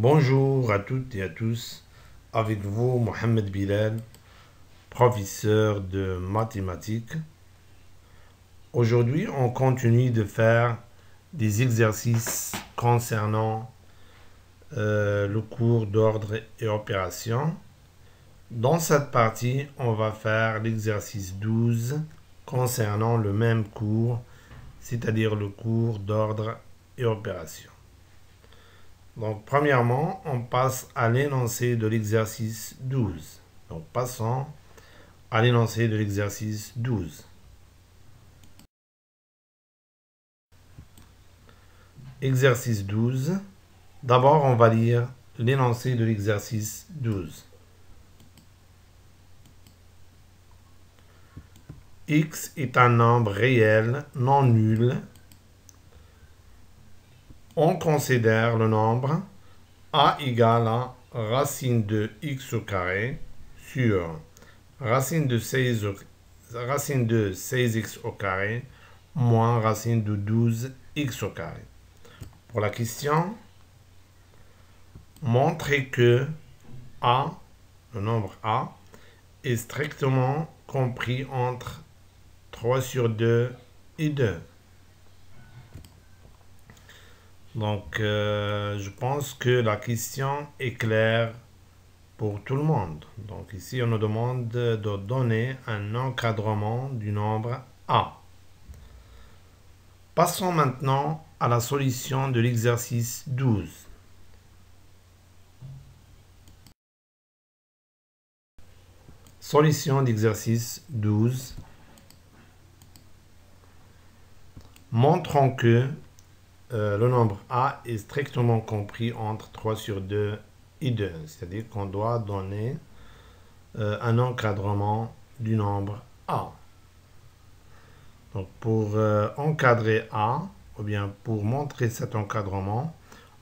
Bonjour à toutes et à tous, avec vous Mohamed Bilal, professeur de mathématiques. Aujourd'hui, on continue de faire des exercices concernant le cours d'ordre et opération. Dans cette partie, on va faire l'exercice 12 concernant le même cours, c'est-à-dire le cours d'ordre et opération. Donc, premièrement, on passe à l'énoncé de l'exercice 12. Donc, passons à l'énoncé de l'exercice 12. Exercice 12. D'abord, on va lire l'énoncé de l'exercice 12. X est un nombre réel non nul. On considère le nombre a égale à racine de x au carré sur racine de 16x au carré moins racine de 12x au carré. Pour la question, montrez que A, le nombre A, est strictement compris entre 3 sur 2 et 2. Donc, je pense que la question est claire pour tout le monde. Donc, ici, on nous demande de donner un encadrement du nombre A. Passons maintenant à la solution de l'exercice 12. Solution d'exercice 12. Montrons que le nombre A est strictement compris entre 3 sur 2 et 2. C'est-à-dire qu'on doit donner un encadrement du nombre A. Donc pour encadrer A, ou bien pour montrer cet encadrement,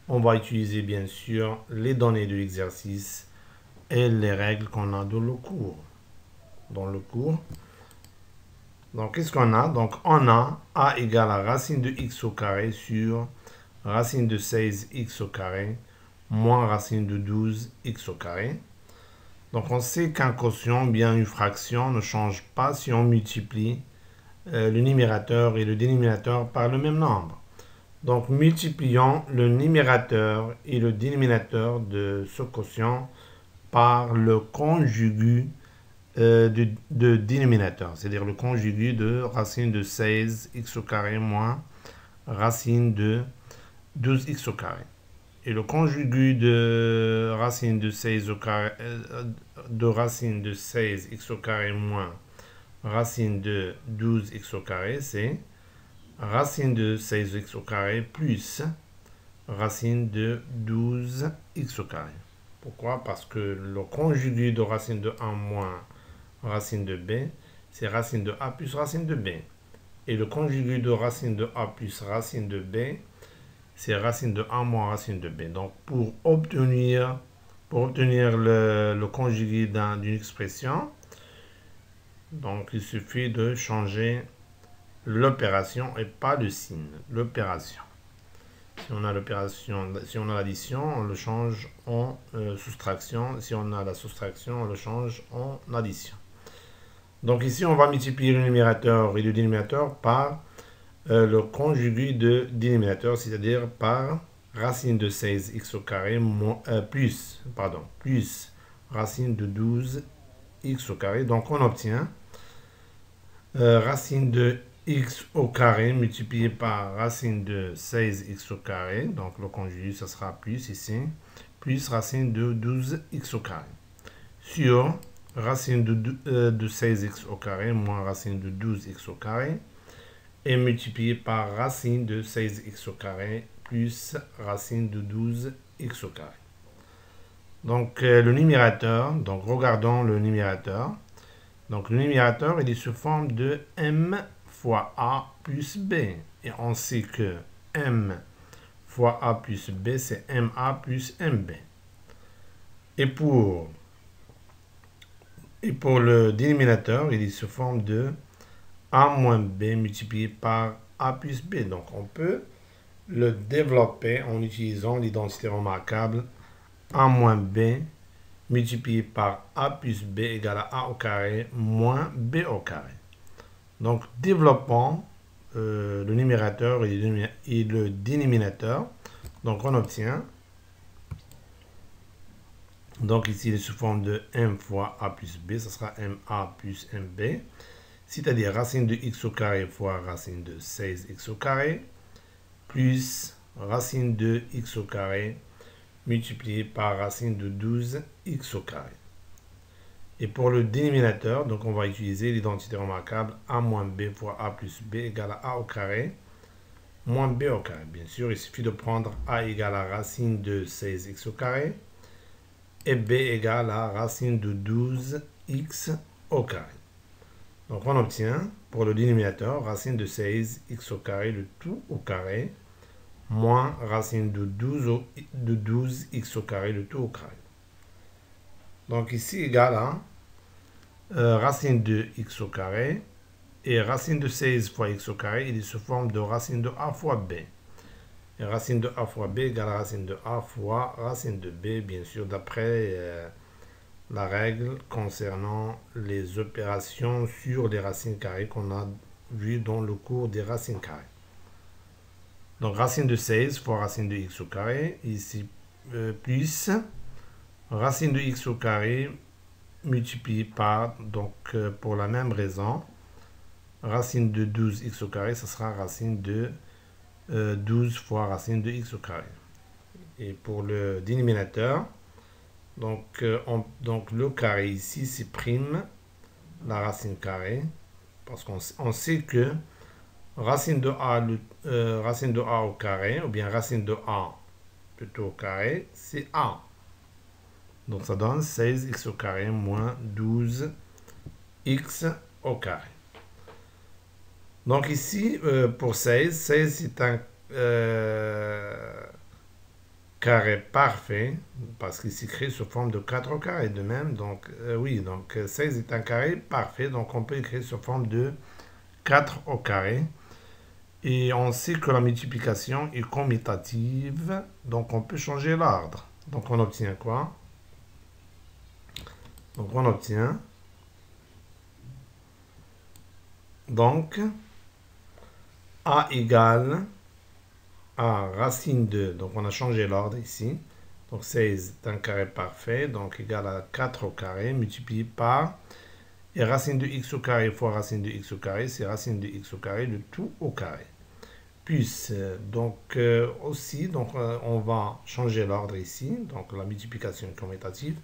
on va utiliser bien sûr les données de l'exercice et les règles qu'on a dans le cours. Donc, qu'est-ce qu'on a? Donc, on a A égale à racine de x au carré sur racine de 16x au carré moins racine de 12x au carré. Donc, on sait qu'un quotient, bien une fraction, ne change pas si on multiplie le numérateur et le dénominateur par le même nombre. Donc, multiplions le numérateur et le dénominateur de ce quotient par le conjugu de dénominateur, c'est-à-dire le conjugu de racine de 16x au carré moins racine de 12x au carré. Et le conjugu de racine de 16 au carré, de racine de 16x au carré moins racine de 12x au carré, c'est racine de 16x au carré plus racine de 12x au carré. Pourquoi? Parce que le conjugu de racine de 1 moins racine de b, c'est racine de a plus racine de b. Et le conjugu de racine de a plus racine de b, c'est racine de 1 moins racine de b. Donc, pour obtenir le conjugué d'une expression, donc il suffit de changer l'opération et pas le signe, l'opération. Si on a l'opération, si on a l'addition, on le change en soustraction. Si on a la soustraction, on le change en addition. Donc ici, on va multiplier le numérateur et le dénominateur par le conjugu de dénominateur, c'est-à-dire par racine de 16x au carré plus racine de 12x au carré. Donc on obtient racine de x au carré multiplié par racine de 16x au carré. Donc le conjugu, ça sera plus ici, plus racine de 12x au carré sur racine de 16x au carré moins racine de 12x au carré et multiplié par racine de 16x au carré plus racine de 12x au carré. Donc le numérateur, donc regardons le numérateur. Donc le numérateur, il est sous forme de m fois a plus b. Et on sait que m fois a plus b, c'est ma plus mb. Et pour le dénominateur, il est sous forme de a moins b multiplié par a plus b. Donc, on peut le développer en utilisant l'identité remarquable a moins b multiplié par a plus b égale à a au carré moins b au carré. Donc, développons le numérateur et le dénominateur. Donc, on obtient, donc ici, il est sous forme de m fois a plus b, ça sera ma plus mb, c'est-à-dire racine de x au carré fois racine de 16x au carré, plus racine de x au carré multiplié par racine de 12x au carré. Et pour le dénominateur, donc on va utiliser l'identité remarquable a moins b fois a plus b égale à a au carré moins b au carré. Bien sûr, il suffit de prendre a égale à racine de 16x au carré et b égale à racine de 12x au carré. Donc on obtient pour le dénominateur racine de 16x au carré le tout au carré moins racine de 12x au carré le tout au carré. Donc ici égale à racine de x au carré et racine de 16 fois x au carré, il est sous forme de racine de a fois b. Et racine de a fois b égale à racine de a fois racine de b, bien sûr, d'après la règle concernant les opérations sur les racines carrées qu'on a vu dans le cours des racines carrées. Donc racine de 16 fois racine de x au carré, ici plus racine de x au carré multiplié par, donc pour la même raison, racine de 12x au carré, ce sera racine de 12 fois racine de x au carré. Et pour le dénominateur, donc le carré ici, c'est prime la racine carrée, parce qu'on sait que racine de a au carré, ou bien racine de a plutôt au carré, c'est a. Donc ça donne 16x au carré moins 12x au carré. Donc ici, pour 16 c'est un carré parfait, parce qu'il s'écrit sous forme de 4 au carré de même. Donc oui, donc 16 est un carré parfait, donc on peut écrire sous forme de 4 au carré. Et on sait que la multiplication est commutative, donc on peut changer l'ordre. Donc on obtient quoi? Donc on obtient donc a égale à racine de, donc on a changé l'ordre ici, donc 16 est un carré parfait, donc égal à 4 au carré multiplié par, et racine de x au carré fois racine de x au carré, c'est racine de x au carré, le tout au carré. Plus, donc aussi, donc on va changer l'ordre ici, donc la multiplication commutative.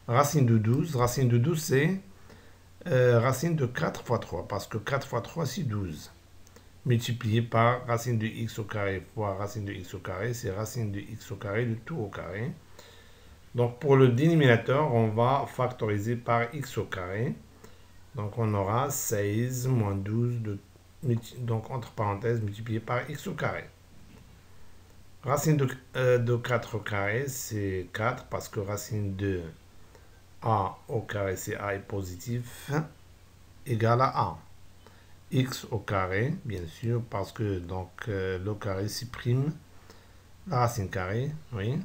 Racine de 12 c'est racine de 4 fois 3, parce que 4 fois 3 c'est 12. Multiplié par racine de x au carré fois racine de x au carré, c'est racine de x au carré, le tout au carré. Donc pour le dénominateur, on va factoriser par x au carré. Donc on aura 16 moins 12, donc entre parenthèses, multiplié par x au carré. Racine de 4 au carré, c'est 4, parce que racine de a au carré, c'est a est positif, égale à a. X au carré, bien sûr, parce que donc le carré supprime la racine carrée, oui.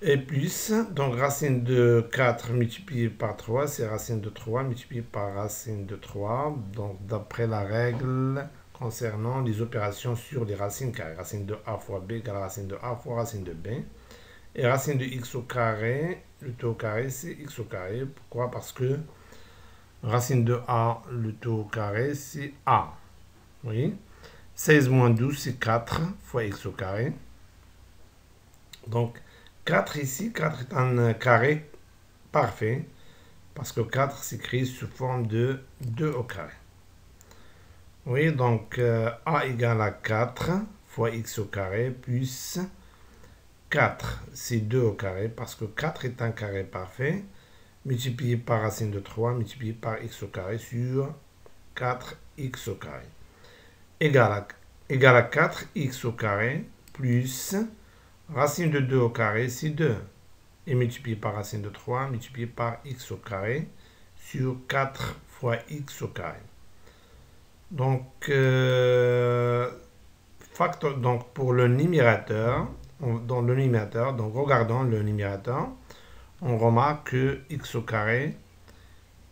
Et plus, donc racine de 4 multiplié par 3, c'est racine de 3 multiplié par racine de 3. Donc d'après la règle concernant les opérations sur les racines carrées. Racine de a fois b égale racine de a fois racine de b. Et racine de x au carré, le tout au carré, c'est x au carré. Pourquoi? Parce que racine de a, le tout au carré, c'est a. Oui. 16 moins 12, c'est 4 fois x au carré. Donc, 4 ici, 4 est un carré parfait, parce que 4 s'écrit sous forme de 2 au carré. Oui, donc a égale à 4 fois x au carré, plus 4, c'est 2 au carré, parce que 4 est un carré parfait, multiplié par racine de 3, multiplié par x au carré sur 4x au carré. Égal à 4x au carré plus racine de 2 au carré, c'est 2. Et multiplié par racine de 3, multiplié par x au carré sur 4 fois x au carré. Donc, donc pour le numérateur, dans le numérateur, donc regardons le numérateur, on remarque que x au carré,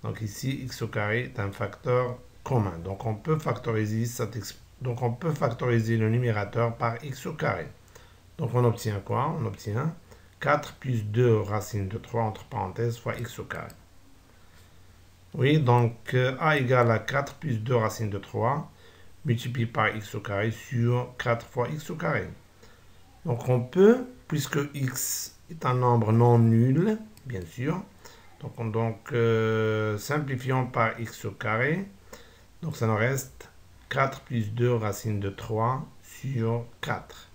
donc ici x au carré est un facteur commun. Donc on peut factoriser le numérateur par x au carré. Donc on obtient quoi? On obtient 4 plus 2 racine de 3 entre parenthèses fois x au carré. Oui, donc a égale à 4 plus 2 racine de 3 multiplié par x au carré sur 4 fois x au carré. Donc on peut, puisque x est un nombre non nul, bien sûr, donc simplifions par x au carré. Donc ça nous reste 4 plus 2 racine de 3 sur 4.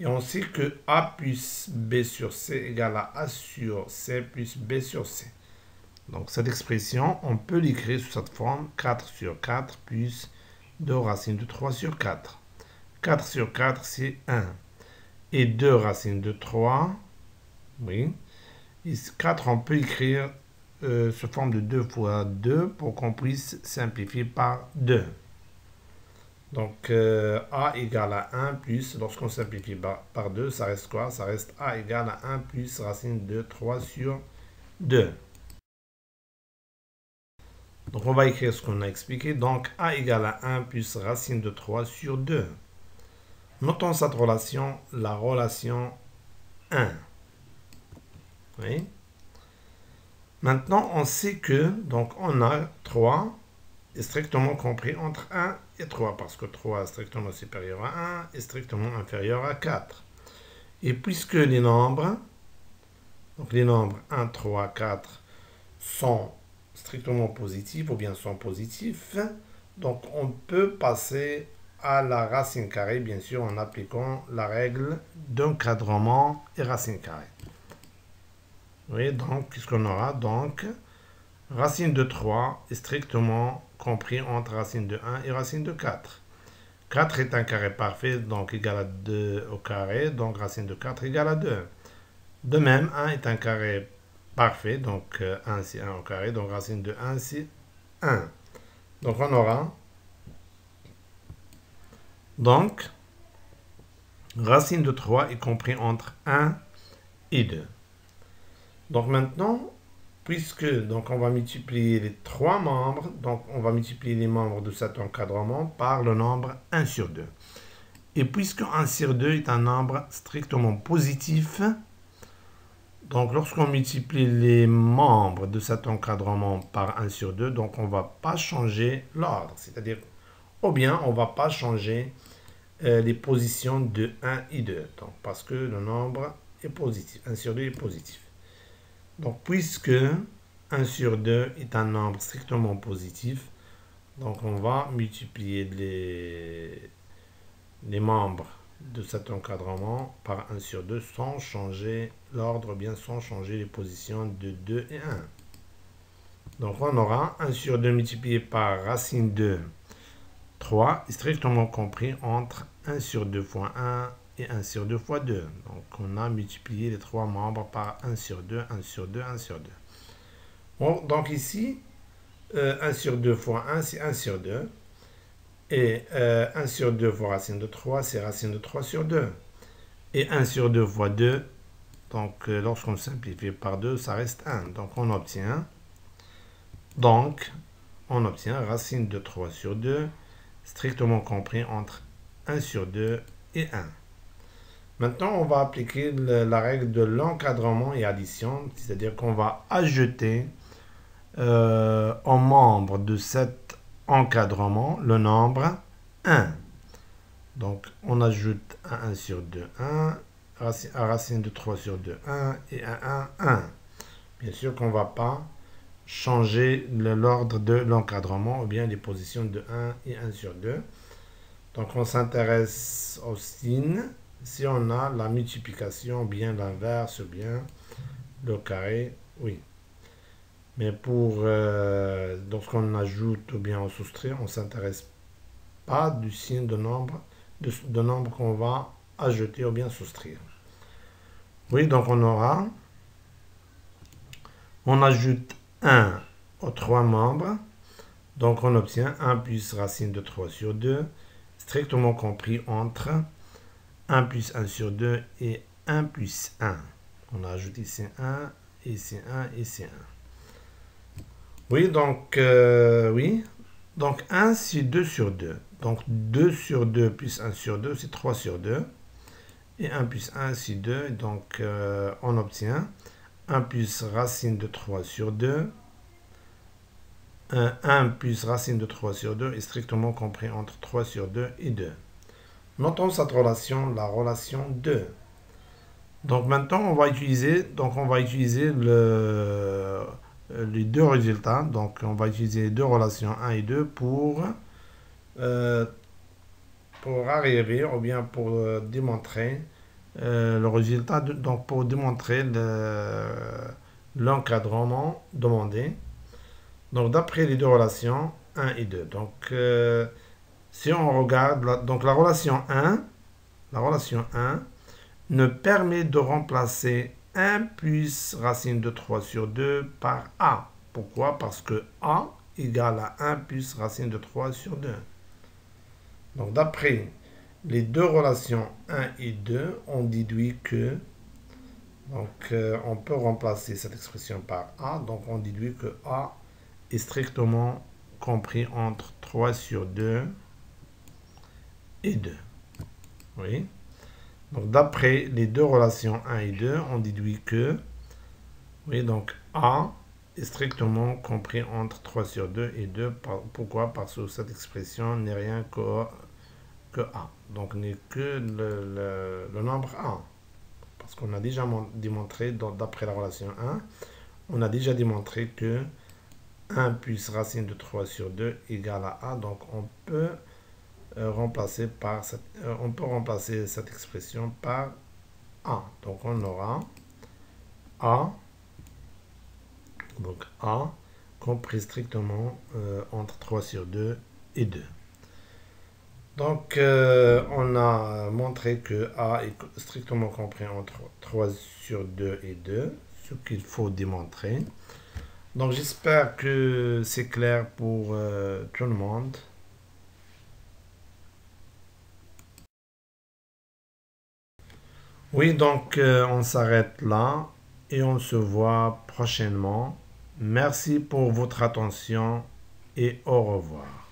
Et on sait que a plus b sur c égale à a sur c plus b sur c. Donc cette expression, on peut l'écrire sous cette forme, 4 sur 4 plus 2 racines de 3 sur 4. 4 sur 4, c'est 1. Et 2 racines de 3, oui. Et 4, on peut écrire sous forme de 2 fois 2 pour qu'on puisse simplifier par 2. Donc, a égale à 1 plus, lorsqu'on simplifie par 2, ça reste quoi? Ça reste a égale à 1 plus racine de 3 sur 2. Donc, on va écrire ce qu'on a expliqué. Donc, a égale à 1 plus racine de 3 sur 2. Notons cette relation, la relation 1. Oui. Maintenant, on sait que, donc, on a 3 est strictement compris entre 1 et 3, parce que 3 est strictement supérieur à 1 et strictement inférieur à 4. Et puisque les nombres, donc les nombres 1, 3, 4, sont strictement positifs ou bien sont positifs, donc on peut passer à la racine carrée, bien sûr, en appliquant la règle d'encadrement et racine carrée. Oui, donc, qu'est-ce qu'on aura? Donc, racine de 3 est strictement compris entre racine de 1 et racine de 4. 4 est un carré parfait, donc égal à 2 au carré, donc racine de 4 égale à 2. De même, 1 est un carré parfait, donc 1 c'est 1 au carré, donc racine de 1 c'est 1. Donc on aura, donc, racine de 3 est compris entre 1 et 2. Donc maintenant, puisque donc on va multiplier les 3 membres, donc on va multiplier les membres de cet encadrement par le nombre 1 sur 2. Et puisque 1 sur 2 est un nombre strictement positif, donc lorsqu'on multiplie les membres de cet encadrement par 1 sur 2, donc on ne va pas changer l'ordre. C'est-à-dire, ou bien on ne va pas changer les positions de 1 et 2. Donc parce que le nombre est positif. 1 sur 2 est positif. Donc, puisque 1 sur 2 est un nombre strictement positif, donc on va multiplier les membres de cet encadrement par 1 sur 2 sans changer l'ordre, bien sans changer les positions de 2 et 1. Donc, on aura 1 sur 2 multiplié par racine de 3 est strictement compris entre 1 sur 2 fois 1 et 1 sur 2 fois 2. Donc, on a multiplié les 3 membres par 1 sur 2, 1 sur 2, 1 sur 2. Bon, donc ici, 1 sur 2 fois 1, c'est 1 sur 2. Et 1 sur 2 fois racine de 3, c'est racine de 3 sur 2. Et 1 sur 2 fois 2, donc lorsqu'on simplifie par 2, ça reste 1. Donc on obtient racine de 3 sur 2, strictement compris entre 1 sur 2 et 1. Maintenant, on va appliquer la règle de l'encadrement et addition, c'est-à-dire qu'on va ajouter au membre de cet encadrement le nombre 1. Donc, on ajoute à 1 sur 2, 1, à racine de 3 sur 2, 1, et à 1, 1. Bien sûr qu'on ne va pas changer l'ordre de l'encadrement ou bien les positions de 1 et 1 sur 2. Donc, on s'intéresse aux signes. Si on a la multiplication, bien l'inverse, bien le carré, oui. Mais pour lorsqu'on ajoute ou bien on soustrait, on ne s'intéresse pas du signe de nombre, de nombre qu'on va ajouter ou bien soustraire. Oui, donc on ajoute 1 aux 3 membres, donc on obtient 1 plus racine de 3 sur 2, strictement compris entre 1 plus 1 sur 2 et 1 plus 1. On a ajouté ici 1, ici 1, ici 1. Oui, donc, oui. Donc 1, c'est 2 sur 2. Donc 2 sur 2 plus 1 sur 2, c'est 3 sur 2. Et 1 plus 1, c'est 2. Donc on obtient 1 plus racine de 3 sur 2. 1 plus racine de 3 sur 2 est strictement compris entre 3 sur 2 et 2. Notons cette relation, la relation 2. Donc maintenant, on va utiliser les deux résultats. Donc on va utiliser les deux relations 1 et 2 pour arriver ou bien pour démontrer le résultat, donc pour démontrer l'encadrement demandé. Donc d'après les deux relations 1 et 2. Donc si on regarde, donc la relation 1 ne permet de remplacer 1 plus racine de 3 sur 2 par A. Pourquoi? Parce que A égale à 1 plus racine de 3 sur 2. Donc d'après les deux relations 1 et 2, on déduit que, donc on peut remplacer cette expression par A, donc on déduit que A est strictement compris entre 3 sur 2 et 2. Oui. Donc d'après les deux relations 1 et 2, on déduit que, oui, donc A est strictement compris entre 3 sur 2 et 2. Pourquoi? Parce que cette expression n'est rien que A. Donc n'est que le nombre A. Parce qu'on a déjà démontré, d'après la relation 1, on a déjà démontré que 1 plus racine de 3 sur 2 égale à A. Donc on peut remplacer cette expression par A. Donc on aura A, donc A compris strictement entre 3 sur 2 et 2. Donc on a montré que A est strictement compris entre 3 sur 2 et 2, ce qu'il faut démontrer. Donc j'espère que c'est clair pour tout le monde. Oui, donc on s'arrête là et on se voit prochainement. Merci pour votre attention et au revoir.